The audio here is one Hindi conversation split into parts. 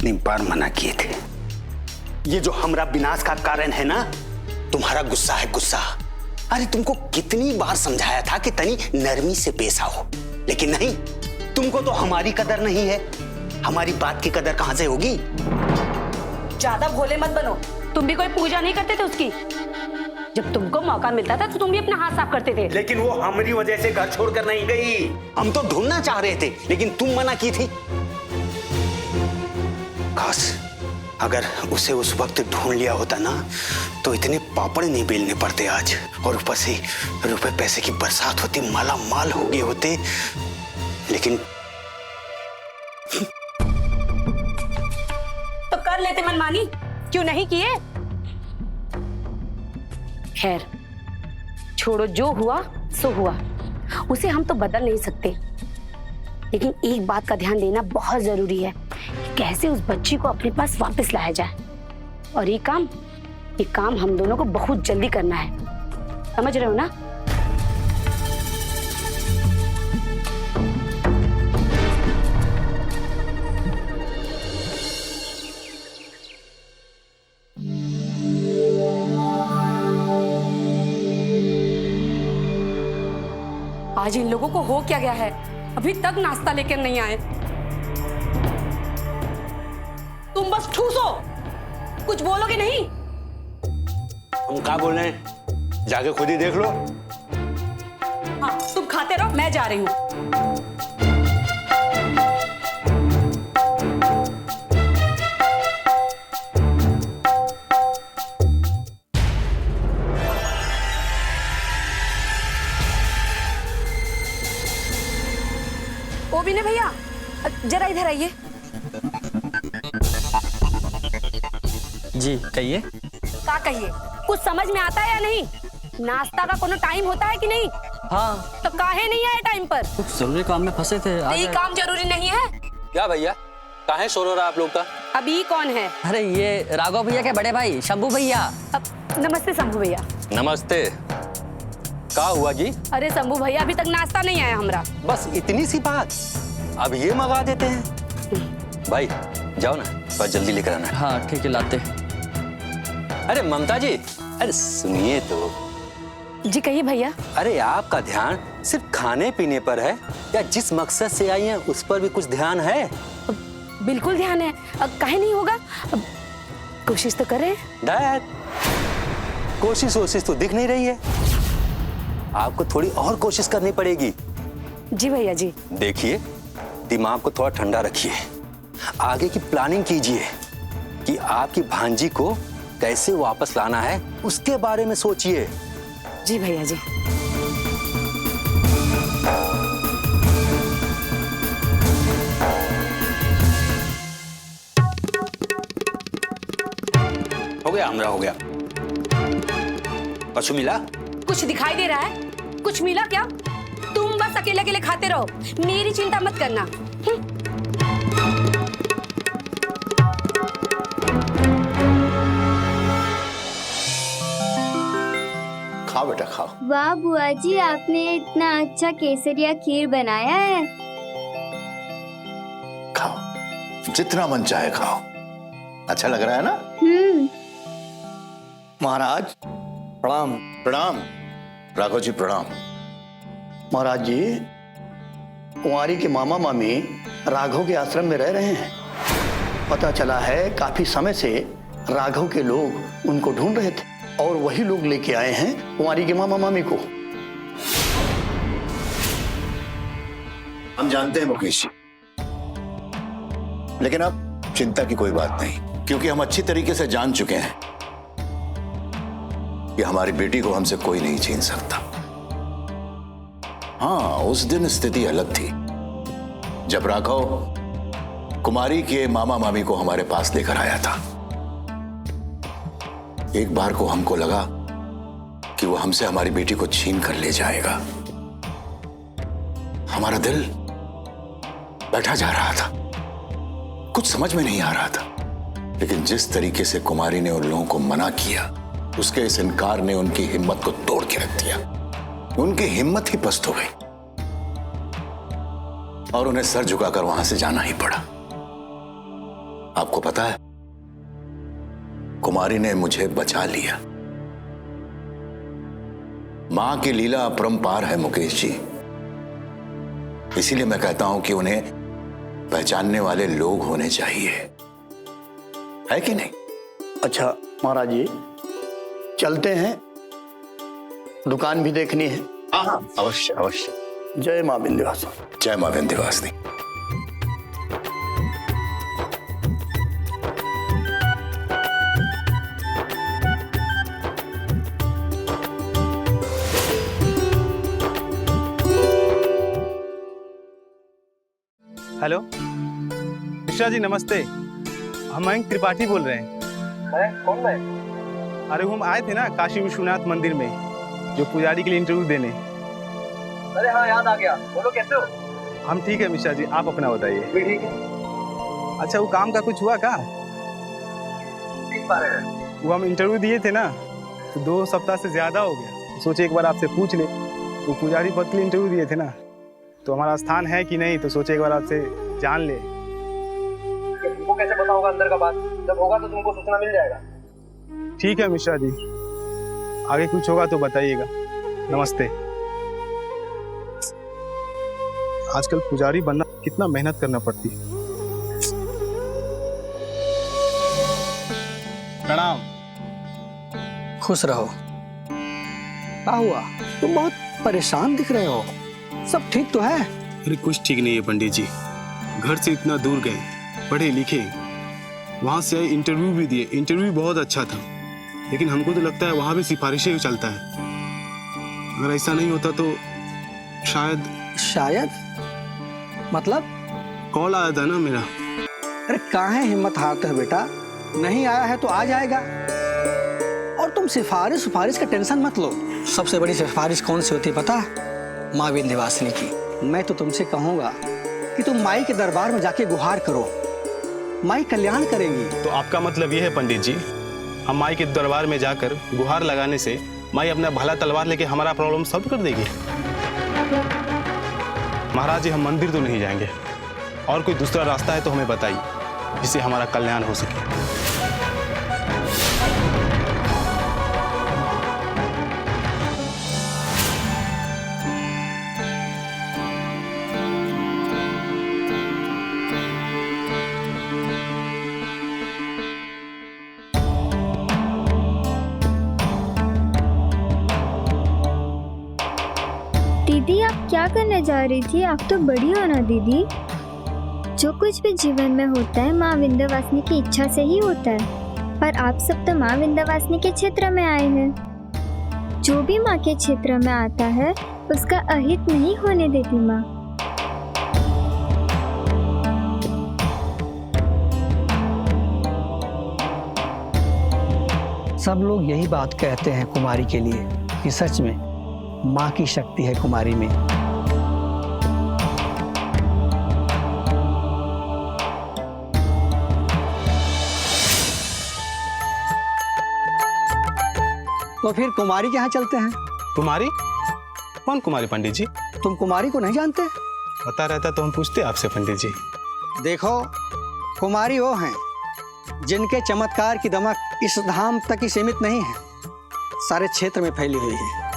कितनी बार मना किए थे। ये जो हमारा विनाश का कारण है ना, तुम्हारा गुस्सा है, गुस्सा। अरे तुमको कितनी बार समझाया था कि तनी नरमी से पेश आओ, लेकिन नहीं, तुमको तो हमारी कदर नहीं है। हमारी बात की कदर कहां से होगी? ज्यादा भोले मत बनो। तुम भी कोई पूजा नहीं करते थे उसकी? जब तुमको मौका मिलता था तो तुम भी अपना हाथ साफ करते थे। लेकिन वो हमारी वजह से घर छोड़कर नहीं गई। हम तो ढूंढना चाह रहे थे, लेकिन तुम मना की थी। काश अगर उसे उस वक्त ढूंढ लिया होता ना, तो इतने पापड़ नहीं बेलने पड़ते आज, और ऊपर से रुपए पैसे की बरसात होती, माला माल हो गए होते। लेकिन तो कर लेते मनमानी, क्यों नहीं किए? खैर छोड़ो, जो हुआ सो हुआ, उसे हम तो बदल नहीं सकते। लेकिन एक बात का ध्यान देना बहुत जरूरी है कि कैसे उस बच्ची को अपने पास वापस लाया जाए। और ये काम हम दोनों को बहुत जल्दी करना है, समझ रहे हो ना? आज इन लोगों को हो क्या गया है? अभी तक नाश्ता लेकर नहीं आए। तुम बस ठूसो, कुछ बोलोगे नहीं? हम क्या बोल रहे हैं, जाके खुद ही देख लो। हाँ, तुम खाते रहो, मैं जा रही हूँ। ओ विनय भैया, जरा इधर आइए। जी कहिए। क्या कहिए, कुछ समझ में आता है या नहीं? नाश्ता का कोनो टाइम होता है कि नहीं? हाँ। तो काहे नहीं आए टाइम पर? कुछ जरूरी काम में फंसे थे। ये काम जरूरी नहीं है? क्या भैया, काहे शोर हो रहा है आप लोग का? अभी कौन है? अरे ये राघव भैया के बड़े भाई शंभू भैया। नमस्ते शंभू भैया। नमस्ते। क्या हुआ जी? अरे शंभू भैया, अभी तक नाश्ता नहीं आया हमारा। बस इतनी सी बात, अब ये मंगा देते हैं। भाई जाओ ना, बस जल्दी लेकर आना। हाँ ठीक है, लाते। अरे ममता जी, अरे सुनिए तो। जी कहिए भैया। अरे आपका ध्यान सिर्फ खाने पीने पर है या जिस मकसद से आई हैं उस पर भी कुछ ध्यान है? बिल्कुल ध्यान है। काहे नहीं होगा? कोशिश तो करें। डैड, कोशिश तो दिख नहीं रही है, आपको थोड़ी और कोशिश करनी पड़ेगी। जी भैया जी। देखिए, दिमाग को थोड़ा ठंडा रखिए, आगे की प्लानिंग कीजिए कि आपकी भांजी को कैसे वापस लाना है, उसके बारे में सोचिए। जी भैया जी। हो गया हमरा, हो गया। कुछ मिला? कुछ दिखाई दे रहा है? कुछ मिला क्या? तुम बस अकेले अकेले खाते रहो, मेरी चिंता मत करना। खाओ बेटा खाओ। वाह बुआ जी, आपने इतना अच्छा केसरिया खीर बनाया है। खाओ, जितना मन चाहे खाओ। अच्छा लग रहा है ना? महाराज प्रणाम। प्रणाम राघव जी, प्रणाम। महाराज जी, कुंवारी के मामा मामी राघव के आश्रम में रह रहे हैं। पता चला है काफी समय से राघव के लोग उनको ढूंढ रहे थे, और वही लोग लेके आए हैं कुंवारी के मामा मामी को। हम जानते हैं मुकेश जी, लेकिन अब चिंता की कोई बात नहीं, क्योंकि हम अच्छी तरीके से जान चुके हैं कि हमारी बेटी को हमसे कोई नहीं छीन सकता। हाँ, उस दिन स्थिति अलग थी जब राघव कुमारी के मामा मामी को हमारे पास लेकर आया था। एक बार को हमको लगा कि वो हमसे हमारी बेटी को छीन कर ले जाएगा। हमारा दिल बैठा जा रहा था, कुछ समझ में नहीं आ रहा था। लेकिन जिस तरीके से कुमारी ने उन लोगों को मना किया, उसके इस इनकार ने उनकी हिम्मत को तोड़ के रख दिया। उनकी हिम्मत ही पस्त हो गई और उन्हें सर झुकाकर वहां से जाना ही पड़ा। आपको पता है, कुमारी ने मुझे बचा लिया। मां की लीला अपरंपार है मुकेश जी। इसीलिए मैं कहता हूं कि उन्हें पहचानने वाले लोग होने चाहिए, है कि नहीं? अच्छा महाराज जी, चलते हैं, दुकान भी देखनी है। हाँ, अवश्य अवश्य। जय मां विंध्यवासिनी। जय मां विंध्यवासिनी। हेलो मिश्रा जी, नमस्ते। हम मयंक त्रिपाठी बोल रहे हैं। कौन है? अरे हम आए थे ना काशी विश्वनाथ मंदिर में, जो पुजारी के लिए इंटरव्यू देने। अरे हाँ, याद आ गया। बोलो, कैसे हो? हम ठीक है मिश्रा जी, आप अपना बताइए। भी ठीक है। अच्छा, वो काम का कुछ हुआ क्या? किस बारे में? वो हम इंटरव्यू दिए थे ना, तो 2 सप्ताह से ज्यादा हो गया, तो सोचे एक बार आपसे पूछ ले। वो पुजारी पद के लिए इंटरव्यू दिए थे ना, तो हमारा स्थान है कि नहीं, तो सोचे एक बार आपसे जान ले। तुमको कैसे पता होगा अंदर का बात? जब होगा तो तुमको सूचना मिल जाएगा। ठीक है मिश्रा जी, आगे कुछ होगा तो बताइएगा। नमस्ते। आजकल पुजारी बनना कितना मेहनत करना पड़ती है। प्रणाम। खुश रहो। क्या हुआ? तुम बहुत परेशान दिख रहे हो। सब ठीक तो है? अरे कुछ ठीक नहीं है पंडित जी। घर से इतना दूर गए, पढ़े लिखे, वहां से आए, इंटरव्यू भी दिए। इंटरव्यू बहुत अच्छा था, लेकिन हमको तो लगता है वहां भी सिफारिशें ही चलता है। अगर ऐसा नहीं होता तो शायद मतलब? कॉल आया था ना मेरा। अरे कहाँ है हिम्मत हारते हो बेटा, नहीं आया है तो आ जाएगा। और तुम सिफारिश का टेंशन मत लो। सबसे बड़ी सिफारिश कौन सी होती है पता है? माँ विंध्यवासिनी की। मैं तो तुमसे कहूँगा कि तुम माई के दरबार में जाके गुहार करो, माई कल्याण करेंगी। तो आपका मतलब ये है पंडित जी, हम माई के दरबार में जाकर गुहार लगाने से माई अपना भला तलवार लेके हमारा प्रॉब्लम सॉल्व कर देगी? महाराज जी, हम मंदिर तो नहीं जाएंगे, और कोई दूसरा रास्ता है तो हमें बताइए, जिससे हमारा कल्याण हो सके। दीदी, आप क्या करने जा रही थी? आप तो बड़ी हो ना दीदी। जो कुछ भी जीवन में होता है माँ विंध्यवासिनी की इच्छा से ही होता है। पर आप सब तो माँ विंध्यवासिनी के क्षेत्र में आए हैं। जो भी माँ के क्षेत्र में आता है उसका अहित नहीं होने देती माँ। सब लोग यही बात कहते हैं कुमारी के लिए कि सच में माँ की शक्ति है कुमारी में। तो फिर कुमारी के यहाँ चलते हैं। कुमारी? कौन कुमारी पंडित जी? तुम कुमारी को नहीं जानते? पता रहता तो हम पूछते आपसे पंडित जी। देखो, कुमारी वो हैं जिनके चमत्कार की दमक इस धाम तक ही सीमित नहीं है, सारे क्षेत्र में फैली हुई है।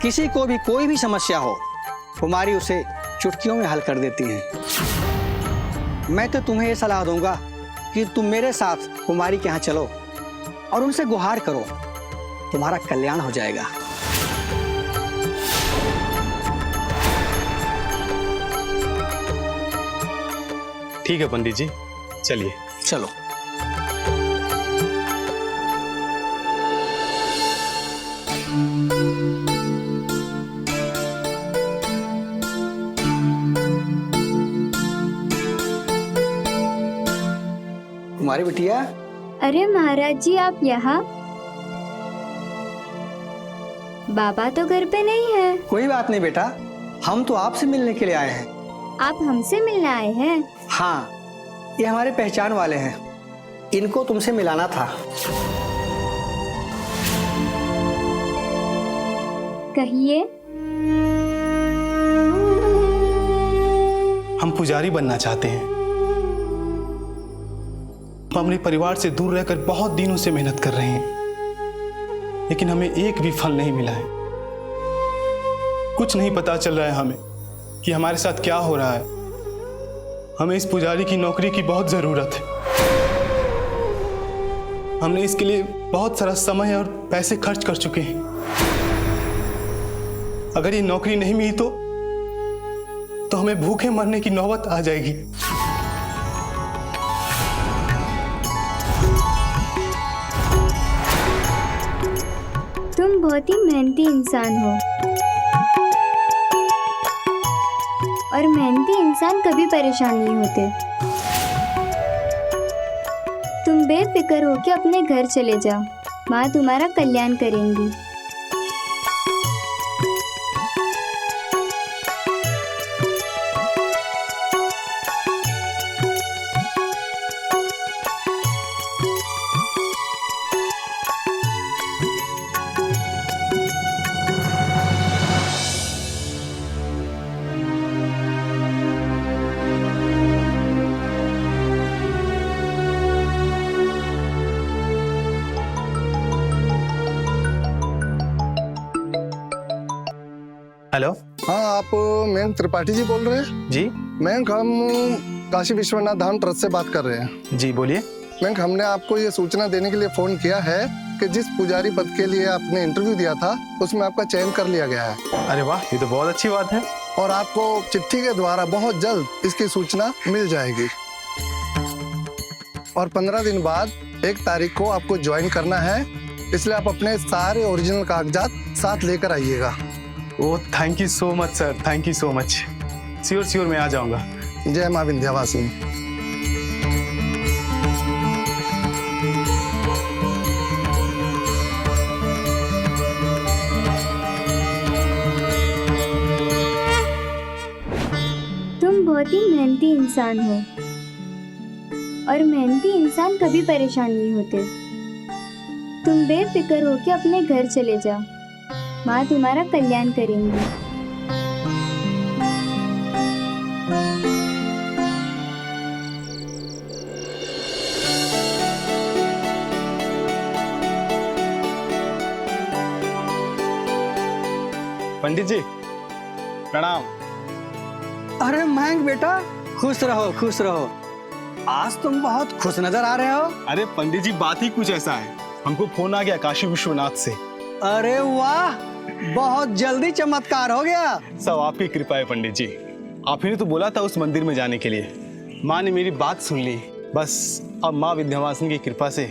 किसी को भी कोई भी समस्या हो, कुमारी उसे चुटकियों में हल कर देती हैं। मैं तो तुम्हें ये सलाह दूंगा कि तुम मेरे साथ कुमारी के यहाँ चलो और उनसे गुहार करो, तुम्हारा कल्याण हो जाएगा। ठीक है पंडित जी, चलिए। चलो। कुमारी बिटिया। अरे महाराज जी, आप यहाँ? बाबा तो घर पे नहीं है। कोई बात नहीं बेटा, हम तो आपसे मिलने के लिए आए हैं। आप हमसे मिलने आए हैं? हाँ, ये हमारे पहचान वाले हैं, इनको तुमसे मिलाना था। कहिए। हम पुजारी बनना चाहते हैं। हम अपने परिवार से दूर रहकर बहुत दिनों से मेहनत कर रहे हैं, लेकिन हमें एक भी फल नहीं मिला है। कुछ नहीं पता चल रहा है हमें कि हमारे साथ क्या हो रहा है। हमें इस पुजारी की नौकरी की बहुत जरूरत है। हमने इसके लिए बहुत सारा समय और पैसे खर्च कर चुके हैं। अगर ये नौकरी नहीं मिली तो हमें भूखे मरने की नौबत आ जाएगी। तुम बहुत ही मेहनती इंसान हो और मेहनती इंसान कभी परेशान नहीं होते। तुम बेफिक्र होकर अपने घर चले जाओ, माँ तुम्हारा कल्याण करेंगी। हेलो। हाँ, आप मयंक त्रिपाठी जी बोल रहे हैं? जी मयंक, हम काशी विश्वनाथ धाम ट्रस्ट से बात कर रहे हैं। जी बोलिए। मयंक, हमने आपको ये सूचना देने के लिए फोन किया है कि जिस पुजारी पद के लिए आपने इंटरव्यू दिया था उसमें आपका चयन कर लिया गया है। अरे वाह, ये तो बहुत अच्छी बात है। और आपको चिट्ठी के द्वारा बहुत जल्द इसकी सूचना मिल जाएगी। और 15 दिन बाद 1 तारीख को आपको ज्वाइन करना है, इसलिए आप अपने सारे ओरिजिनल कागजात साथ लेकर आइएगा। Oh, thank you so much sir, thank you so much. Sure मैं आ जाऊंगा। जय माँ विंध्यवासिनी। तुम बहुत ही मेहनती इंसान हो और मेहनती इंसान कभी परेशान नहीं होते। तुम बेफिक्र होकर अपने घर चले जाओ, माँ तुम्हारा कल्याण करेंगी। पंडित जी प्रणाम। अरे मयंक बेटा, खुश रहो खुश रहो। आज तुम बहुत खुश नजर आ रहे हो। अरे पंडित जी, बात ही कुछ ऐसा है, हमको फोन आ गया काशी विश्वनाथ से। अरे वाह, बहुत जल्दी चमत्कार हो गया। सब आपकी कृपा है पंडित जी। आप ही ने तो बोला था उस मंदिर में जाने के लिए। माँ ने मेरी बात सुन ली। बस अब माँ विंध्यवासिनी की कृपा से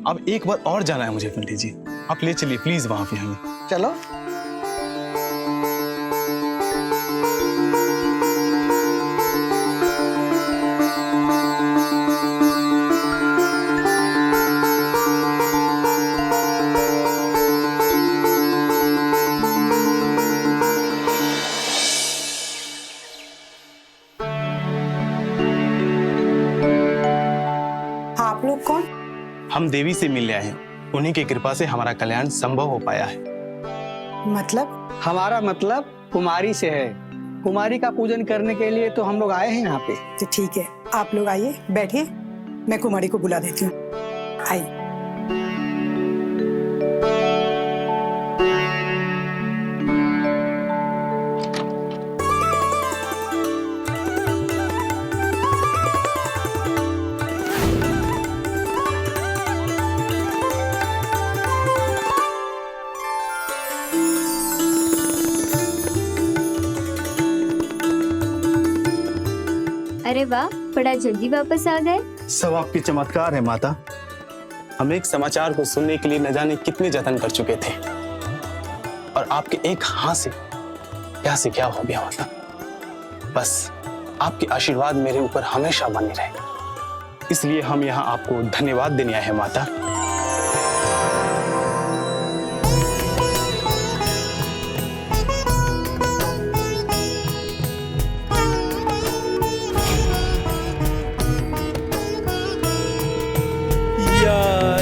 अब एक बार और जाना है मुझे पंडित जी। आप ले चलिए प्लीज वहां पे हमें। चलो। हम देवी से मिलने आए हैं, उन्हीं की कृपा से हमारा कल्याण संभव हो पाया है। मतलब? हमारा मतलब कुमारी से है। कुमारी का पूजन करने के लिए तो हम लोग आए हैं यहाँ पे। तो ठीक है, आप लोग आइए, बैठिए, मैं कुमारी को बुला देती हूँ। आइए। अरे वाह, बड़ा जल्दी वापस आ गए। सब आपके चमत्कार है माता। हम एक समाचार को सुनने के लिए न जाने कितने जतन कर चुके थे, और आपके एक हाँ से क्या हो गया माता। बस आपके आशीर्वाद मेरे ऊपर हमेशा बने रहे, इसलिए हम यहाँ आपको धन्यवाद देने आए हैं माता।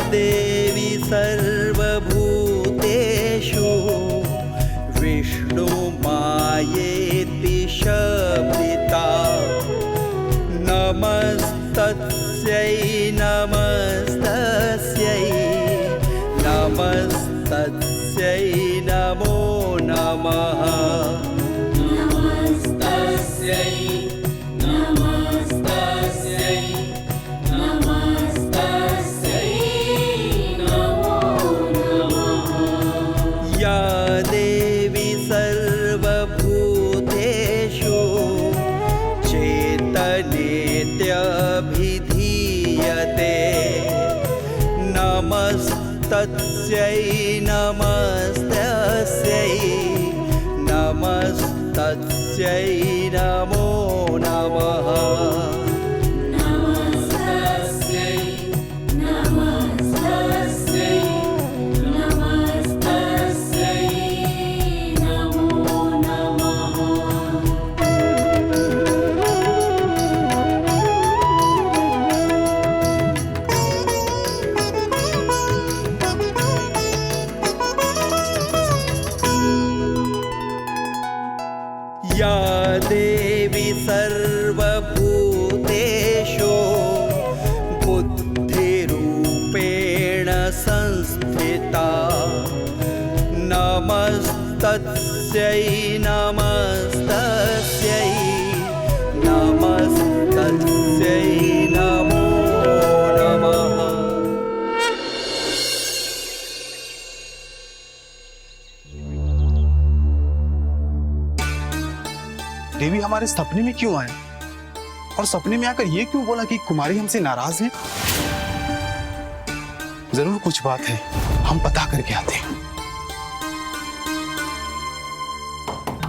देवी सर्वभूतेषु विष्णु मायेति शब्दिता नमो नमस्तस्यै नमस्तस्यै नमस्तस्यै नमो नमः नमस्तस्यै नमस्तस्यै नमस्तस्यै नमो नमः या देवी सर्वभूतेषु चेतनेत्यभिधीयते नमस्तस्यै नमस्तस्यै नमस्तस्यै नमो नमः नमस्तस्यै नमस्तस्यै नमस्तस्यै नमो नमः या देवी सर्वभूतेषु बुद्धिरूपेण संस्थिता नमस्तस्यै नमस्तस्यै नमस्तस्यै नमो नमः देवी हमारे सपने में क्यों आए और सपने में आकर ये क्यों बोला कि कुमारी हमसे नाराज है? जरूर कुछ बात है, हम पता करके आते हैं।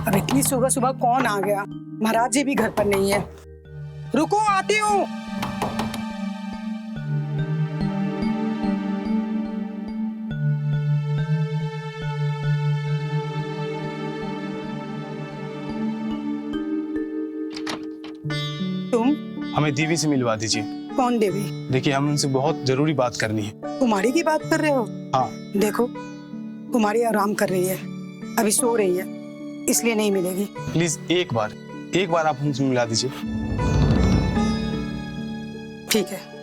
अब इतनी सुबह सुबह कौन आ गया? महाराज जी भी घर पर नहीं है। रुको, आती हूँ। तुम? हमें देवी से मिलवा दीजिए। कौन देवी? देखिए, हमें उनसे बहुत जरूरी बात करनी है। कुमारी की बात कर रहे हो? हाँ। देखो, कुमारी आराम कर रही है, अभी सो रही है, इसलिए नहीं मिलेगी। प्लीज एक बार आप हमसे मिला दीजिए। ठीक है।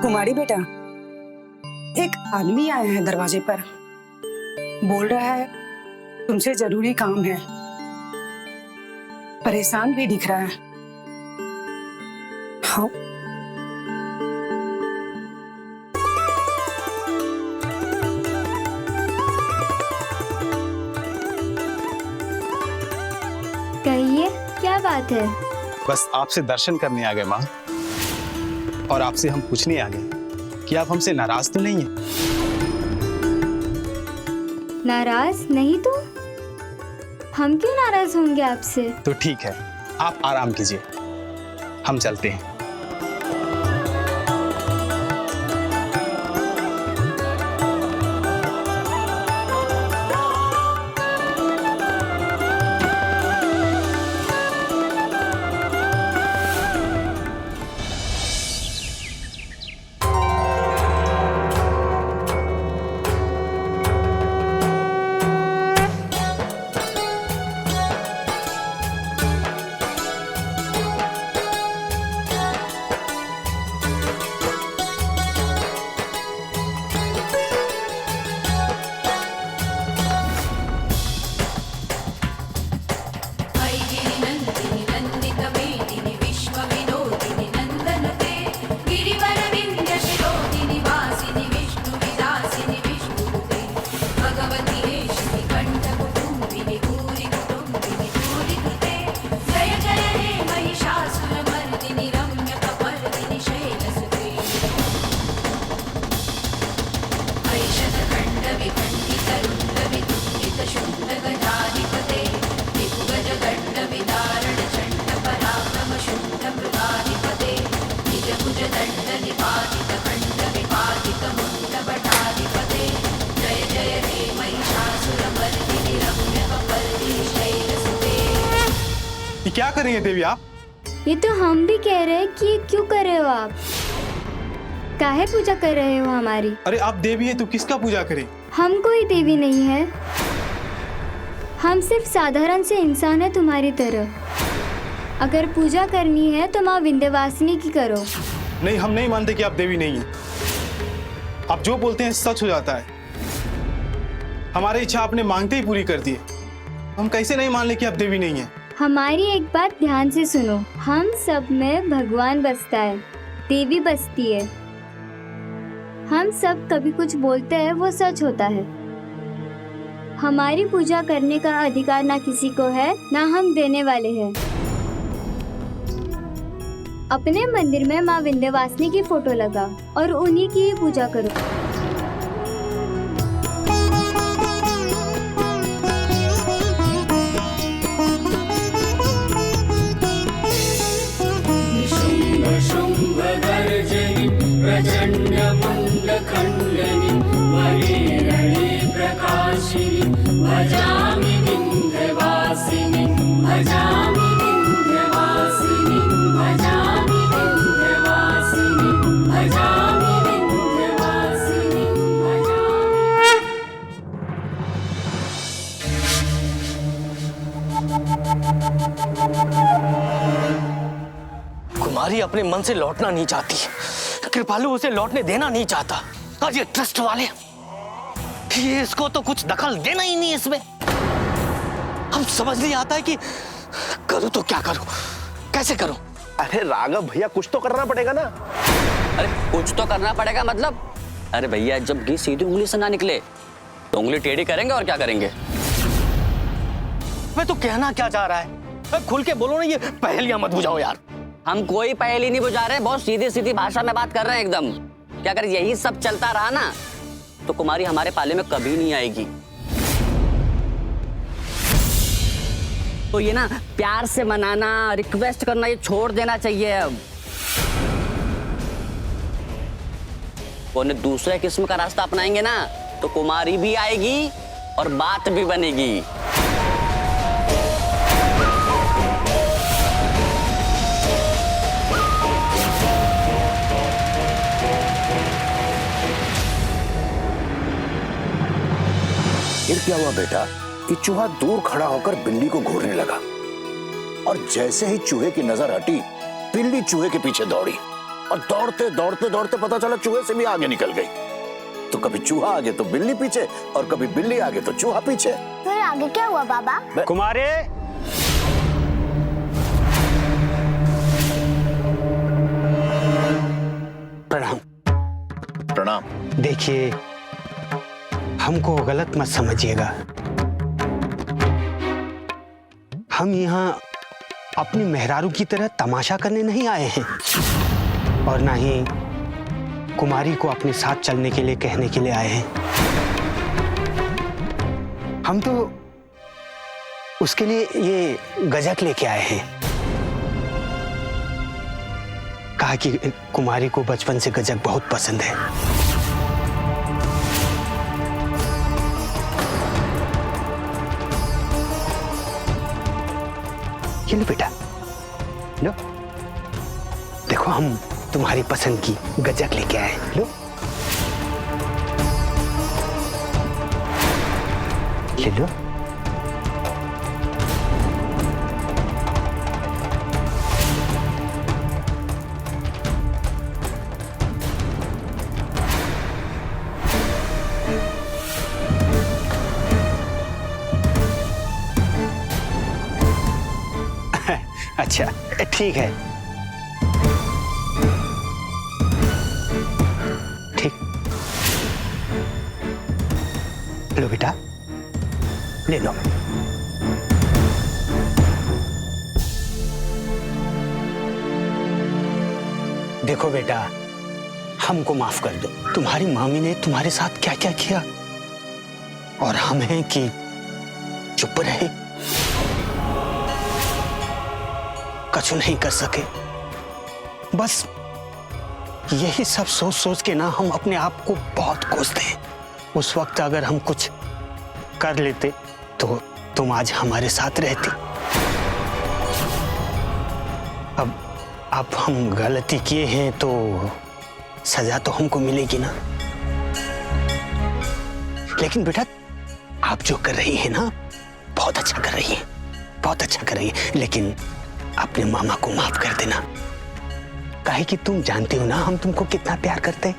कुमारी बेटा, एक आदमी आया है दरवाजे पर, बोल रहा है तुमसे जरूरी काम है, परेशान भी दिख रहा है। हाँ। कहिए, क्या बात है? बस आपसे दर्शन करने आ गए माँ, और आपसे हम पूछने आ गए कि आप हमसे नाराज तो नहीं हैं? नाराज नहीं तो? हम क्यों नाराज होंगे आपसे? तो ठीक है, आप आराम कीजिए, हम चलते हैं। ये क्या कर रही हैं देवी आप? ये तो हम भी कह रहे हैं कि ये क्यों कर रहे हो आप? काहे पूजा कर रहे हो हमारी? अरे आप देवी है तो किसका पूजा करें? हम कोई देवी नहीं है, हम सिर्फ साधारण से इंसान है तुम्हारी तरह। अगर पूजा करनी है तो माँ विंध्यवासिनी की करो। नहीं, हम नहीं मानते कि आप देवी नहीं है। आप जो बोलते हैं सच हो जाता है। हमारी इच्छा आपने मांगते ही पूरी कर दी है। हम कैसे नहीं मान ले कि आप देवी नहीं है? हमारी एक बात ध्यान से सुनो, हम सब में भगवान बसता है, देवी बसती है। हम सब कभी कुछ बोलते हैं वो सच होता है। हमारी पूजा करने का अधिकार ना किसी को है ना हम देने वाले हैं। अपने मंदिर में माँ विंध्यवासिनी की फोटो लगा और उन्हीं की ही पूजा करो। कुमारी अपने मन से लौटना नहीं चाहती, कृपालु उसे लौटने देना नहीं चाहता। और ये ट्रस्ट वाले, ये इसको तो कुछ दखल देना ही नहीं इसमें। हम समझ नहीं आता है कि करूं तो क्या करूं, कैसे करूं। अरे राघव भैया, कुछ तो करना पड़ेगा ना। अरे कुछ तो करना पड़ेगा मतलब? अरे भैया, जब घी सीधी उंगली से ना निकले तो उंगली टेढ़ी करेंगे और क्या करेंगे? मैं तो कहना क्या चाह रहा है, खुल के बोलो ना, ये पहेलियां मत बुझाओ यार। हम कोई पहेली नहीं बुझा रहे, बहुत सीधी सीधी भाषा में बात कर रहे हैं एकदम। क्या अगर यही सब चलता रहा ना तो कुमारी हमारे पाले में कभी नहीं आएगी। तो ये ना प्यार से मनाना, रिक्वेस्ट करना, ये छोड़ देना चाहिए अब। उन्हें दूसरे किस्म का रास्ता अपनाएंगे ना तो कुमारी भी आएगी और बात भी बनेगी। फिर क्या हुआ बेटा कि चूहा दूर खड़ा होकर बिल्ली को घूरने लगा और जैसे ही चूहे की नजर हटी, बिल्ली चूहे के पीछे दौड़ी और दौड़ते दौड़ते दौड़ते पता चला चूहे से भी आगे निकल गई। तो कभी चूहा आगे तो बिल्ली पीछे और कभी बिल्ली आगे तो चूहा पीछे। फिर आगे क्या हुआ बाबा? कुमारी, प्रणाम। प्रणाम। देखिए, हमको गलत मत समझिएगा। हम यहाँ अपनी मेहरारू की तरह तमाशा करने नहीं आए हैं और ना ही कुमारी को अपने साथ चलने के लिए कहने के लिए आए हैं। हम तो उसके लिए ये गजक लेके आए हैं। कहा कि कुमारी को बचपन से गजक बहुत पसंद है। ये लो बेटा, लो, देखो हम तुम्हारी पसंद की गजक लेके आए हैं। लो, ले लो। अच्छा, ठीक है, ठीक। लो बेटा, ले लो। देखो बेटा, हमको माफ कर दो। तुम्हारी मामी ने तुम्हारे साथ क्या क्या किया और हम हैं कि चुप रहे, कुछ नहीं कर सके। बस यही सब सोच सोच के ना हम अपने आप को बहुत कोसते हैं। उस वक्त अगर हम कुछ कर लेते तो तुम आज हमारे साथ रहती। अब अब हम गलती किए हैं तो सजा तो हमको मिलेगी ना। लेकिन बेटा आप जो कर रही है ना बहुत अच्छा कर रही है, बहुत अच्छा कर रही है। लेकिन अपने मामा को माफ कर देना, काहे कि तुम जानते हो ना हम तुमको कितना प्यार करते हैं।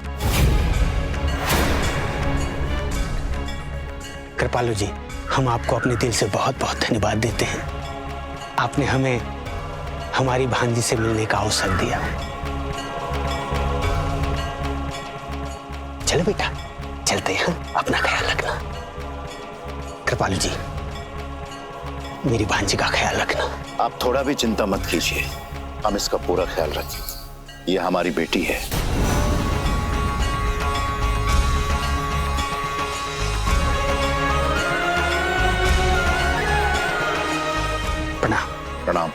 कृपालु जी, हम आपको अपने दिल से बहुत बहुत धन्यवाद देते हैं। आपने हमें हमारी भांजी से मिलने का अवसर दिया। चलो बेटा चलते हैं, अपना ख्याल रखना। कृपालु जी मेरी भांजी का ख्याल रखना। आप थोड़ा भी चिंता मत कीजिए, हम इसका पूरा ख्याल रखेंगे। ये हमारी बेटी है। प्रणाम। प्रणाम।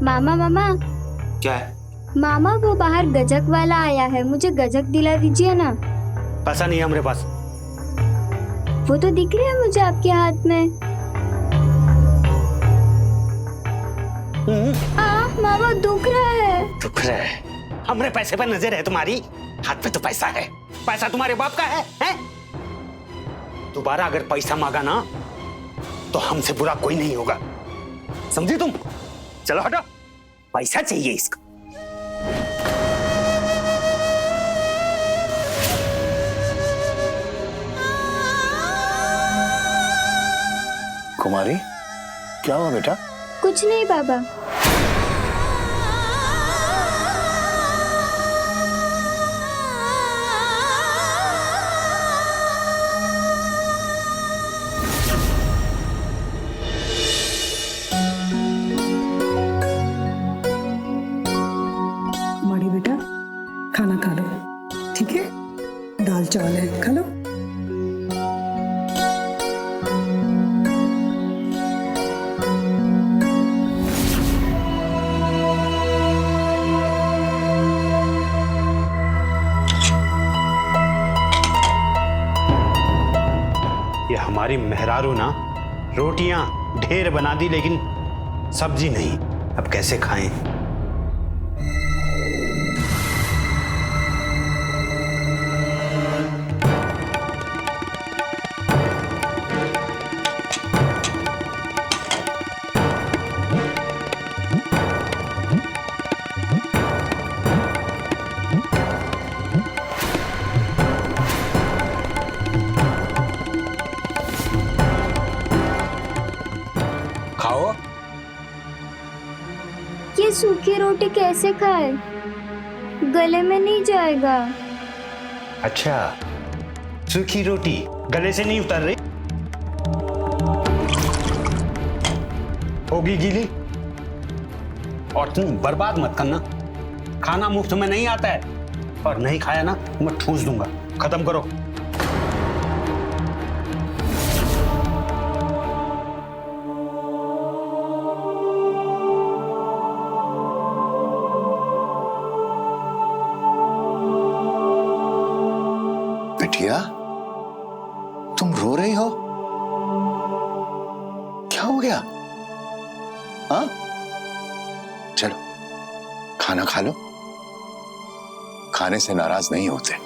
मामा मामा क्या है? मामा वो बाहर गजक वाला आया है, मुझे गजक दिला दीजिए ना। पैसा नहीं है हमारे पास। वो तो दिख रहा है मुझे आपके हाथ में। मामा दुख रहा है। दुख रहा है? हमारे पैसे पर नजर है तुम्हारी? हाथ पे तो पैसा है। पैसा तुम्हारे बाप का है, हैं? दोबारा अगर पैसा मांगा ना तो हमसे बुरा कोई नहीं होगा, समझी तुम? चलो हटो, पैसा चाहिए इसका। कुमारी क्या हुआ बेटा? कुछ नहीं बाबा। माड़ी बेटा खाना खा लो, ठीक है? दाल चावल है, खा लो। ये हमारी मेहरारू ना रोटियां ढेर बना दी लेकिन सब्जी नहीं। अब कैसे खाएं? खाओ। ये सूखी रोटी कैसे खाए? गले में नहीं जाएगा। अच्छा, सूखी रोटी गले से नहीं उतर रही? होगी गीली। और तुम बर्बाद मत करना, खाना मुफ्त में नहीं आता है, और नहीं खाया ना मैं ठूस दूंगा। खत्म करो। बिटिया तुम रो रही हो? क्या हो गया? हाँ चलो खाना खा लो, खाने से नाराज नहीं होते।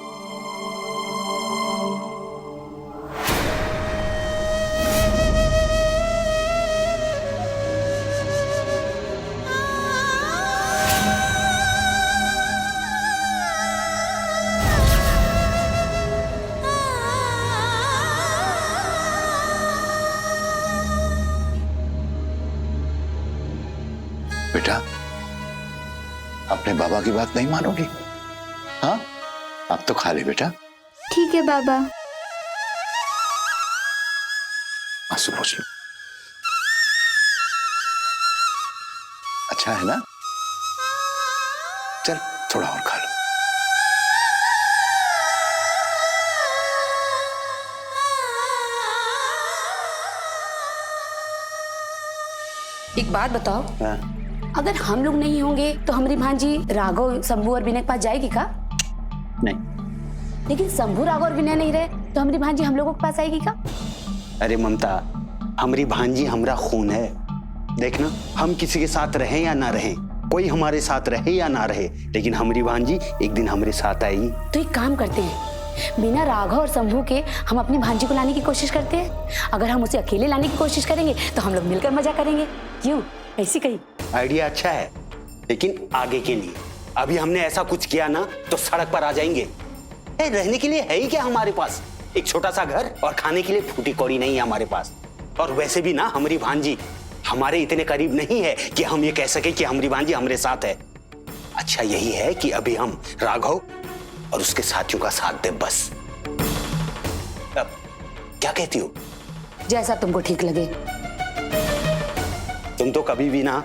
बेटा अपने बाबा की बात नहीं मानोगी? हाँ अब तो खा ले बेटा। ठीक है बाबा। आंसू पोंछ लो। अच्छा है ना? चल थोड़ा और खा लो। एक बात बताओ, हाँ? अगर हम लोग नहीं होंगे तो हमारी भांजी राघव, शंभू और विनय के पास जाएगी का? नहीं। लेकिन शंभू, राघव और विनय नहीं रहे तो हमारी भांजी हम लोगों के पास आएगी का? अरे ममता, हमारी भांजी हमारा खून है। देखना, हम किसी के साथ रहें या ना रहें, कोई हमारे साथ रहे या ना रहे, लेकिन हमारी भांजी एक दिन हमारे साथ आएगी। तो एक काम करते हैं, बिना राघव और शंभू के हम अपनी भांजी को लाने की कोशिश करते हैं। अगर हम उसे अकेले लाने की कोशिश करेंगे तो हम लोग मिलकर मजा करेंगे। क्यों, ऐसी कही? आइडिया अच्छा है, लेकिन आगे के लिए। अभी हमने ऐसा कुछ किया ना तो सड़क पर आ जाएंगे। रहने के लिए है ही क्या हमारे पास? एक छोटा सा घर, और खाने के लिए फूटी कौड़ी नहीं है हमारे पास। और वैसे भी ना हमारी भांजी हमारे इतने करीब नहीं है कि हम ये कह सके कि हमारी भांजी हमारे साथ है। अच्छा यही है कि अभी हम राघव और उसके साथियों का साथ दे बस। अब क्या कहती हो? जैसा तुमको ठीक लगे। तुम तो कभी भी ना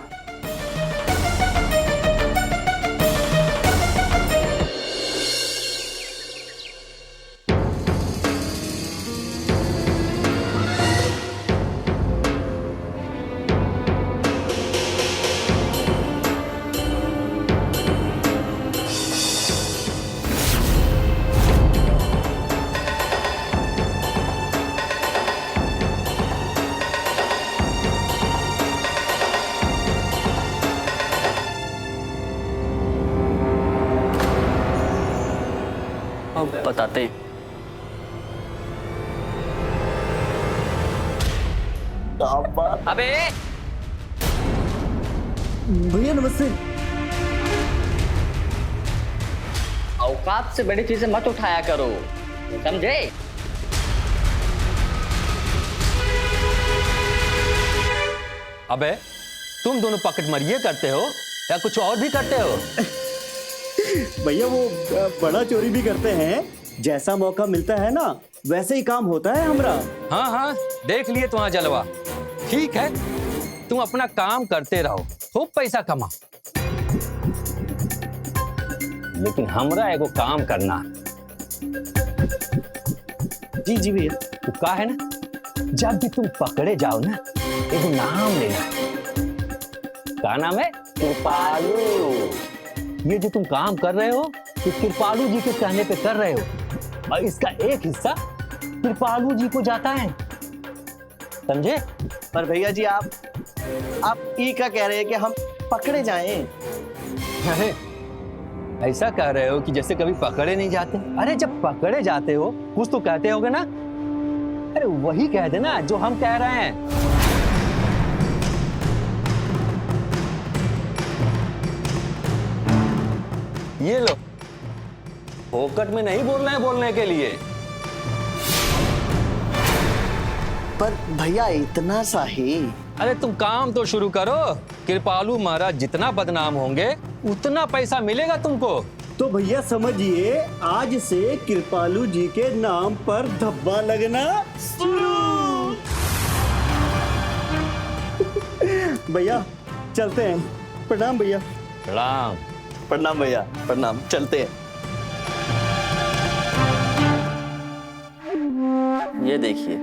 बताते हैं। अबे भैया नमस्ते। औकात से बड़ी चीजें मत उठाया करो, समझे? अबे तुम दोनों पॉकेट मरिए करते हो या कुछ और भी करते हो? भैया वो बड़ा चोरी भी करते हैं, जैसा मौका मिलता है ना वैसे ही काम होता है हमारा। हाँ हाँ, देख लिए तुम्हारा जलवा। ठीक है, तुम अपना काम करते रहो, खूब पैसा कमा, लेकिन हमरा एगो काम करना। जी जी भैया। तो का है ना, जब भी तुम पकड़े जाओ ना, एगो नाम लेना। का नाम है? कृपालू। ये जो तुम काम कर रहे हो तो कृपालू जी के कहने पे कर रहे हो, और इसका एक हिस्सा कृपालू जी को जाता है, समझे? पर भैया जी आप ये क्या कह रहे हैं कि हम पकड़े जाएं? अरे ऐसा कह रहे हो कि जैसे कभी पकड़े नहीं जाते। अरे जब पकड़े जाते हो कुछ तो कहते होगे ना। अरे वही कह देना जो हम कह रहे हैं। ये लो, फोकट में नहीं बोलना है बोलने के लिए। पर भैया इतना सा ही। अरे तुम काम तो शुरू करो। कृपालू महाराज जितना बदनाम होंगे उतना पैसा मिलेगा तुमको। तो भैया समझिए, आज से कृपालू जी के नाम पर धब्बा लगना शुरू। भैया चलते हैं। प्रणाम भैया। प्रणाम। प्रणाम भैया, प्रणाम। चलते हैं। ये देखिए,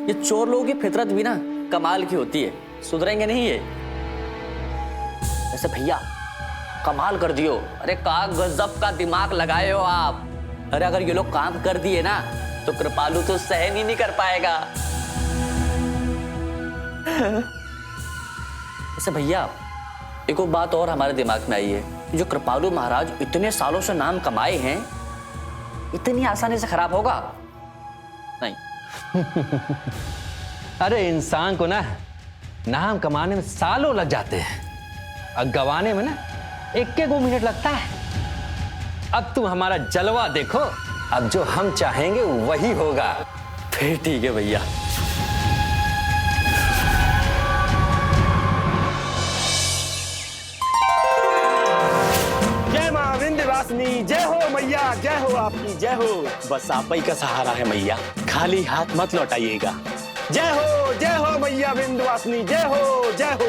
ये चोर लोगों की फितरत भी ना कमाल की होती है, सुधरेंगे नहीं ये। वैसे भैया कमाल कर दियो। अरे का गजब का दिमाग लगाए हो आप। अरे अगर ये लोग काम कर दिए ना तो कृपालू तो सहन ही नहीं कर पाएगा। वैसे भैया एक बात और हमारे दिमाग में आई है, जो कृपालू महाराज इतने सालों से नाम कमाए हैं, इतनी आसानी से खराब होगा नहीं। अरे इंसान को ना नाम कमाने में सालों लग जाते हैं और गवाने में ना 1-2 मिनट लगता है। अब तुम हमारा जलवा देखो, अब जो हम चाहेंगे वही होगा। फिर ठीक है भैया। जय मां विंध्यवासिनी, जय हो मैया, जय हो आपकी, जय हो। बस आप ही का सहारा है मैया, खाली हाथ मत लौटाइएगा। जय हो मैया विंध्यवासिनी, जय हो, जय हो।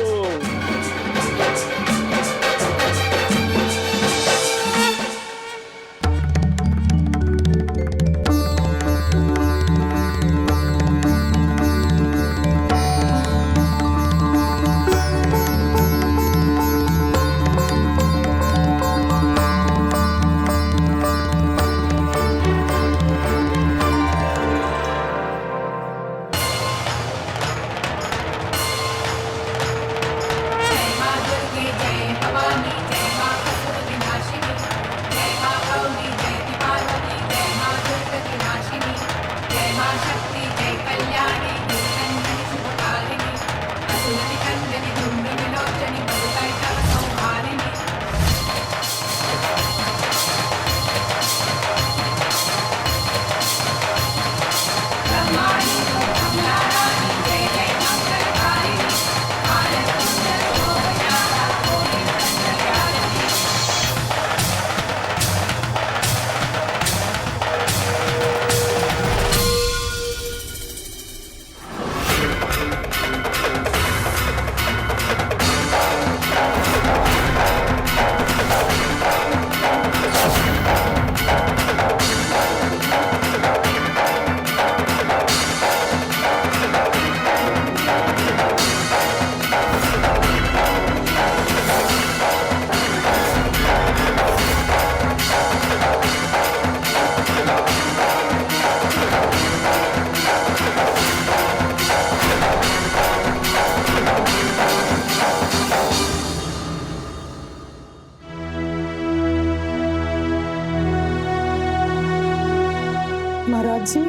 महाराज जी,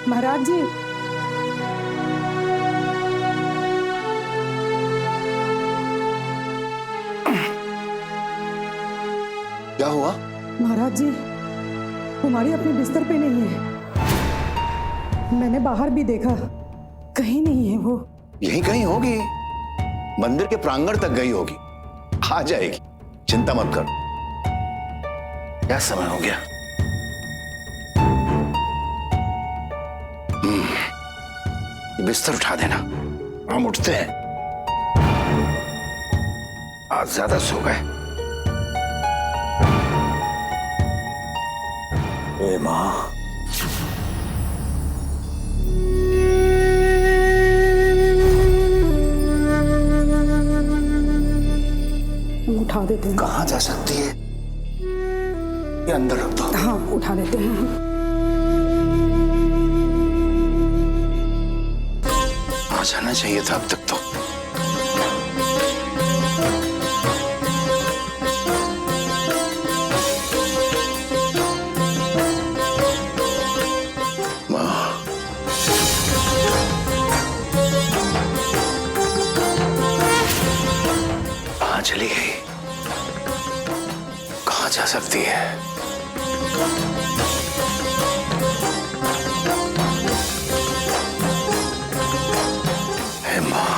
महाराज जी। क्या हुआ? महाराज जी, कुमारी अपने बिस्तर पे नहीं है। मैंने बाहर भी देखा, कहीं नहीं है वो। यहीं कहीं होगी, मंदिर के प्रांगण तक गई होगी, आ जाएगी, चिंता मत कर। क्या समय हो गया? ये बिस्तर उठा देना, हम उठते हैं। आज ज्यादा सो गए। ए मां, उठा देते हैं। कहाँ जा सकती है? ये अंदर रख दो। हाँ, उठा देते हैं। आ जाना चाहिए था अब तक तो। चली गई, कहाँ जा सकती है? हे माँ,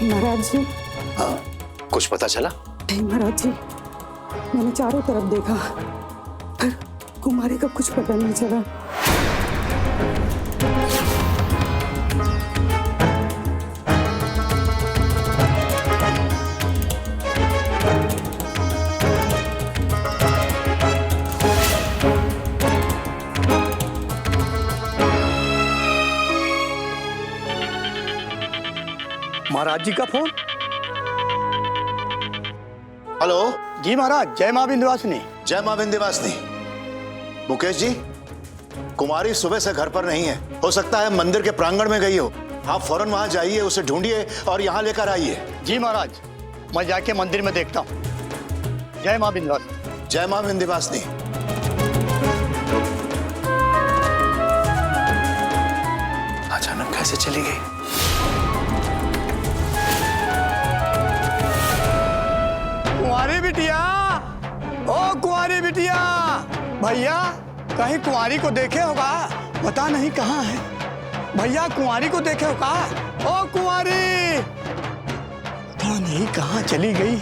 महाराज जी। हाँ, कुछ पता चला? नहीं महाराज जी, मैंने चारों तरफ देखा, पर कुमारी का कुछ पता नहीं चला। महाराज जी का फोन। हेलो जी महाराज, जय मां विंध्यवासिनी। जय मां विंध्यवासिनी। मुकेश जी, कुमारी सुबह से घर पर नहीं है, हो सकता है मंदिर के प्रांगण में गई हो। आप फौरन वहां जाइए, उसे ढूंढिए और यहाँ लेकर आइए। जी महाराज, मैं जाके मंदिर में देखता हूँ। जय मां विंध्यवासिनी। जय मां विंध्यवासिनी। अचानक कैसे चली गई? कुंवारी बिटिया, ओ कुंवारी बिटिया, भैया कहीं कुंवारी को देखे होगा? पता नहीं कहाँ है। भैया कुंवारी को देखे होगा? ओ कुंवारी, पता नहीं कहाँ चली गई।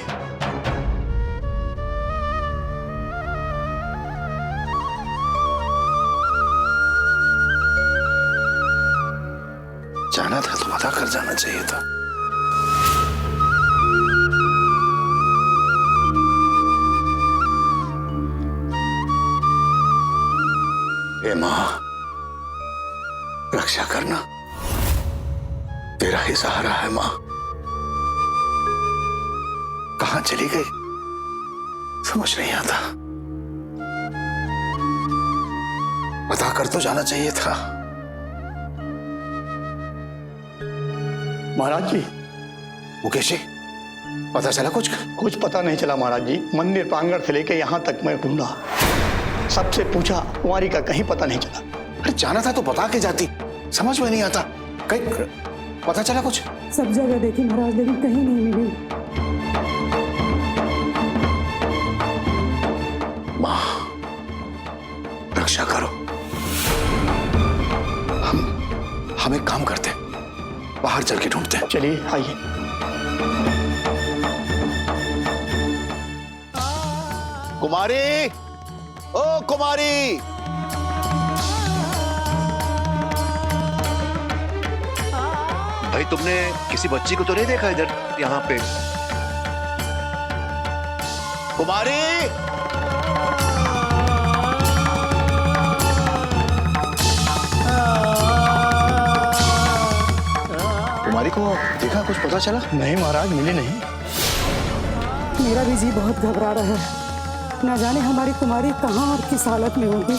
जाना था तो पता कर जाना चाहिए था। ए मां, रक्षा करना, तेरा ही सहारा है मां। कहां चली गई समझ नहीं आता। पता कर तो जाना चाहिए था। महाराज जी। मुकेश जी, पता चला कुछ? कुछ पता नहीं चला महाराज जी। मंदिर प्रांगण से लेके यहाँ तक मैं ढूंढा, सबसे पूछा, कुंवारी का कहीं पता नहीं चला। अरे जाना था तो बता के जाती, समझ में नहीं आता। कहीं पता चला कुछ? सब जगह देखी महाराज, लेकिन कहीं नहीं मिली। मां, रक्षा करो। हम एक काम करते, बाहर चल के ढूंढते हैं। चलिए आइए। कुमारी, ओ कुमारी, भाई तुमने किसी बच्ची को तो नहीं देखा इधर यहाँ पे? कुमारी, कुमारी को देखा, कुछ पता चला? नहीं महाराज, मिली नहीं। मेरा भी जी बहुत घबरा रहा है, न जाने हमारी कुमारी कहाँ और किस हालत में होगी।